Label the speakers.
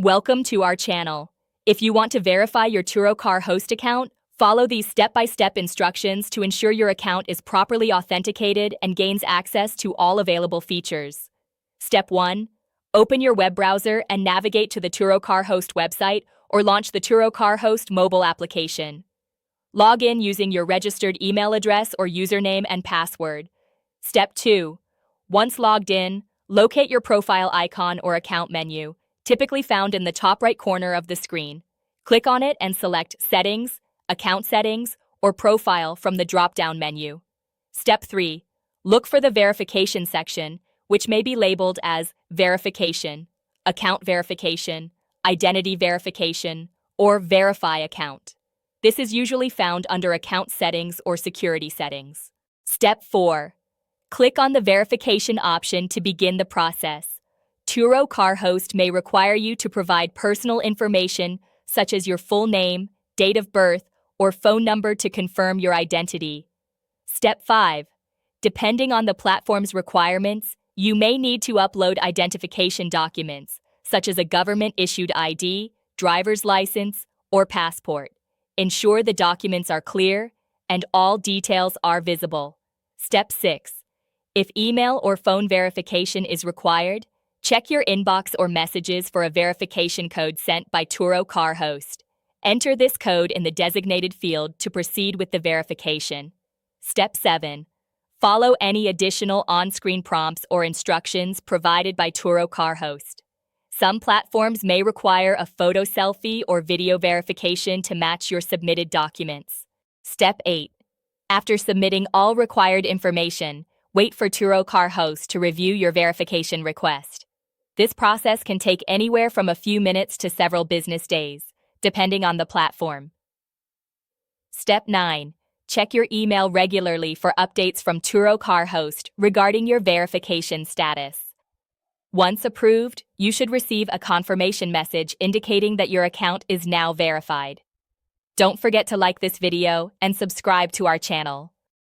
Speaker 1: Welcome to our channel. If you want to verify your Turo car host account, follow these step-by-step instructions to ensure your account is properly authenticated and gains access to all available features. Step 1. Open your web browser and navigate to the Turo car host website or launch the Turo car host mobile application. Log in using your registered email address or username and password. Step 2. Once logged in, locate your profile icon or account menu, typically found in the top right corner of the screen. Click on it and select Settings, Account Settings, or Profile from the drop-down menu. Step 3. Look for the Verification section, which may be labeled as Verification, Account Verification, Identity Verification, or Verify Account. This is usually found under Account Settings or Security Settings. Step 4. Click on the verification option to begin the process. Turo car host may require you to provide personal information such as your full name, date of birth, or phone number to confirm your identity. Step 5. Depending on the platform's requirements, you may need to upload identification documents, such as a government-issued ID, driver's license, or passport. Ensure the documents are clear and all details are visible. Step 6. If email or phone verification is required, check your inbox or messages for a verification code sent by Turo car host. Enter this code in the designated field to proceed with the verification. Step 7. Follow any additional on-screen prompts or instructions provided by Turo car host. Some platforms may require a photo selfie or video verification to match your submitted documents. Step 8. After submitting all required information, wait for Turo car host to review your verification request. This process can take anywhere from a few minutes to several business days, depending on the platform. Step 9. Check your email regularly for updates from Turo car host regarding your verification status. Once approved, you should receive a confirmation message indicating that your account is now verified. Don't forget to like this video and subscribe to our channel.